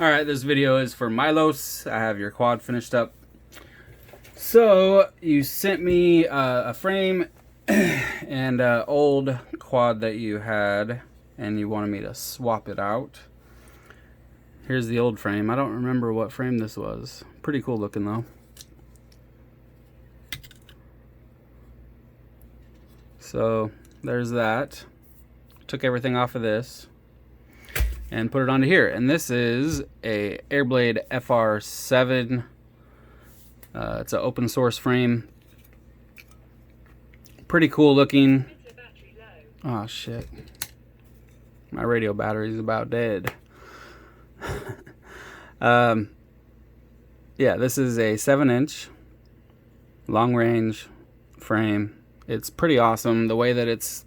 Alright, this video is for Milos. I have your quad finished up. So, you sent me a frame and an old quad that you had, and you wanted me to swap it out. Here's the old frame. I don't remember what frame this was. Pretty cool looking though. So, there's that. Took everything off of this and put it onto here. And this is a Airblade fr7. It's an open source frame. Pretty cool looking. Oh shit. My radio battery is about dead. Yeah, this is a 7-inch long range frame. It's pretty awesome the way that it's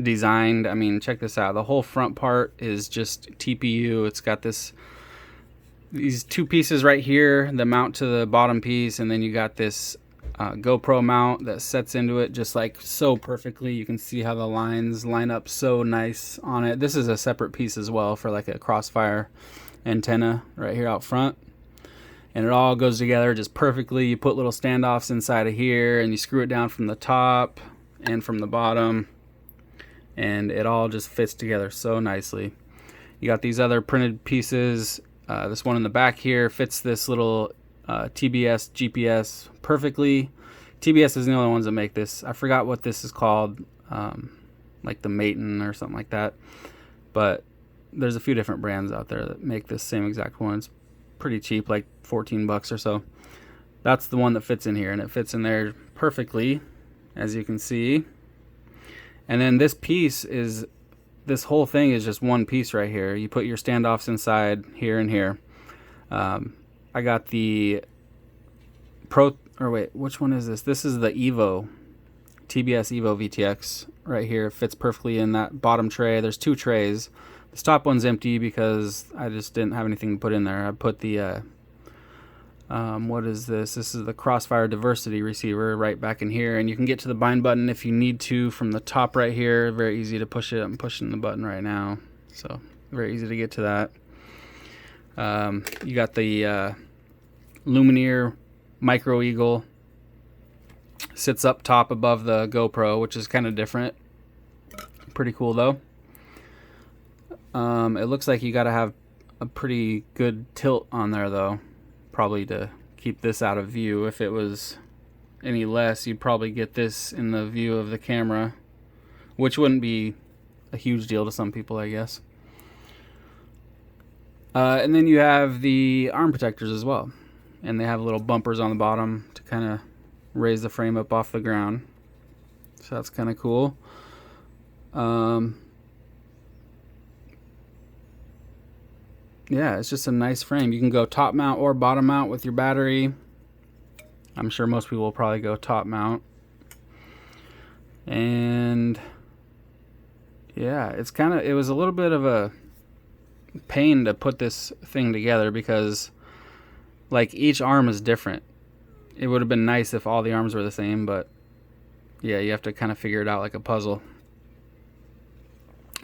designed. I mean, check this out. The whole front part is just TPU. It's got these two pieces right here, the mount to the bottom piece, and then you got this GoPro mount that sets into it just like so perfectly. You can see how the lines line up so nice on it. This is a separate piece as well for like a crossfire antenna right here out front, and it all goes together just perfectly. You put little standoffs inside of here and you screw it down from the top and from the bottom, and it all just fits together so nicely. You got these other printed pieces. This one in the back here fits this little TBS GPS perfectly. TBS is the only ones that make this. I forgot what this is called, like the Maton or something like that, but there's a few different brands out there that make this same exact one. It's pretty cheap, like 14 bucks or so. That's the one that fits in here, and it fits in there perfectly, as you can see. And then this whole thing is just one piece right here. You put your standoffs inside here and here. I got the which one is this? This is the Evo, TBS Evo VTX right here. It fits perfectly in that bottom tray. There's two trays. This top one's empty because I just didn't have anything to put in there. I put the, what is this? This is the Crossfire diversity receiver right back in here, and you can get to the bind button if you need to from the top right here. Very easy to push it. I'm pushing the button right now, so very easy to get to that. You got the Lumineer Micro Eagle. Sits up top above the GoPro, which is kind of different. Pretty cool though. It looks like you got to have a pretty good tilt on there though, probably to keep this out of view. If it was any less, you'd probably get this in the view of the camera, which wouldn't be a huge deal to some people, I guess. And then you have the arm protectors as well, and they have little bumpers on the bottom to kind of raise the frame up off the ground, so that's kind of cool. Yeah, it's just a nice frame. You can go top mount or bottom mount with your battery. I'm sure most people will probably go top mount. And yeah, it was a little bit of a pain to put this thing together because like each arm is different. It would have been nice if all the arms were the same, but yeah, you have to kind of figure it out like a puzzle.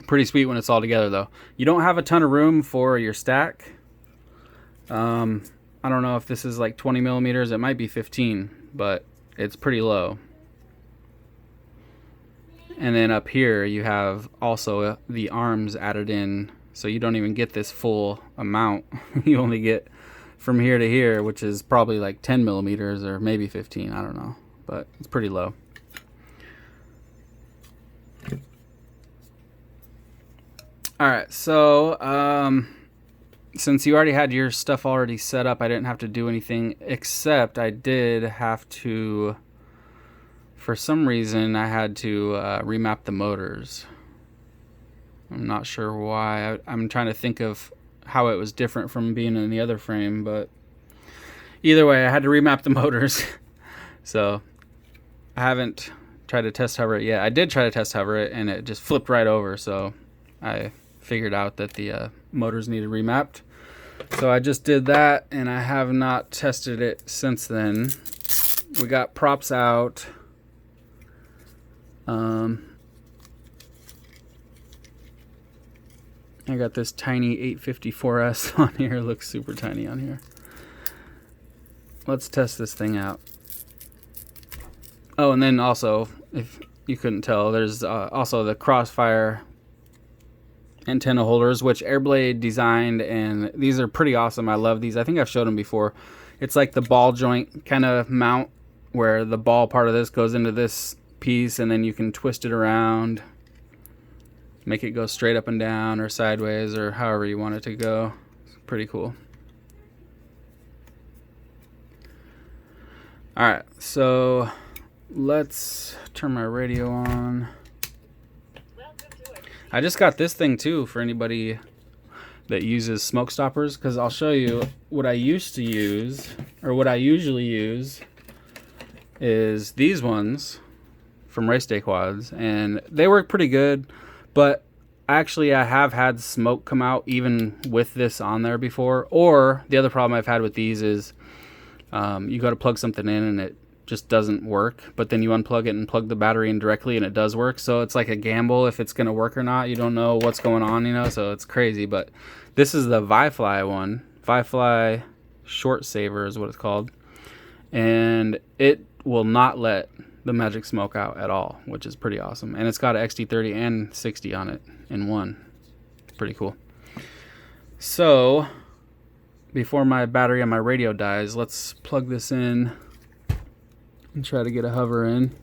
Pretty sweet when it's all together though. You don't have a ton of room for your stack. I don't know if this is like 20 millimeters. It might be 15, but it's pretty low. And then up here you have also the arms added in, so you don't even get this full amount. You only get from here to here, which is probably like 10 millimeters or maybe 15, I don't know, but it's pretty low. Alright, so since you already had your stuff already set up, I didn't have to do anything, except I did have to, for some reason, I had to remap the motors. I'm not sure why. I'm trying to think of how it was different from being in the other frame, but either way, I had to remap the motors. So I haven't tried to test hover it yet. I did try to test hover it, and it just flipped right over, so I figured out that the motors needed remapped. So I just did that, and I have not tested it since then. We got props out. I got this tiny 854S on here. It looks super tiny on here. Let's test this thing out. Oh, and then also, if you couldn't tell, there's also the Crossfire antenna holders, which Airblade designed, and these are pretty awesome. I love these. I think I've showed them before. It's like the ball joint kind of mount where the ball part of this goes into this piece, and then you can twist it around, make it go straight up and down or sideways or however you want it to go. It's pretty cool. Alright, so let's turn my radio on. I just got this thing too for anybody that uses smoke stoppers, because I'll show you what I used to use, or what I usually use is these ones from Race Day Quads, and they work pretty good, but actually I have had smoke come out even with this on there before. Or the other problem I've had with these is you go to plug something in and it just doesn't work, but then you unplug it and plug the battery in directly and it does work. So it's like a gamble if it's going to work or not. You don't know what's going on, you know, so it's crazy. But this is the Vifly one. Vifly Short Saver is what it's called, and it will not let the magic smoke out at all, which is pretty awesome. And it's got an XT30 and 60 on it in one. Pretty cool. So before my battery on my radio dies, let's plug this in and try to get a hover in.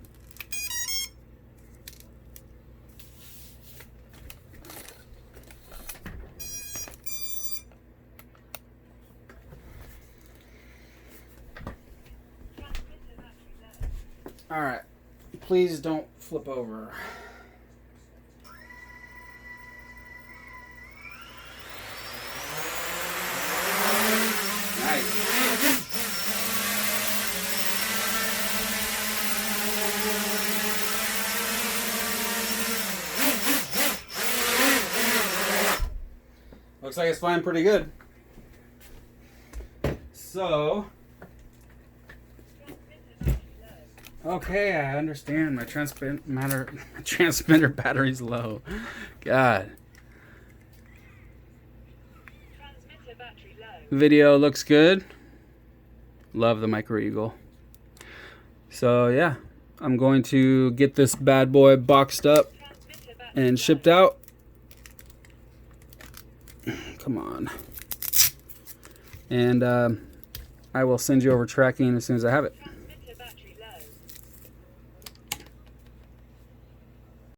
All right, please don't flip over. Nice. Looks like it's flying pretty good. So, okay, I understand. My transmitter battery's low. God. Transmitter battery low. Video looks good. Love the Micro Eagle. So yeah, I'm going to get this bad boy boxed up and shipped out. Come on. And I will send you over tracking as soon as I have it.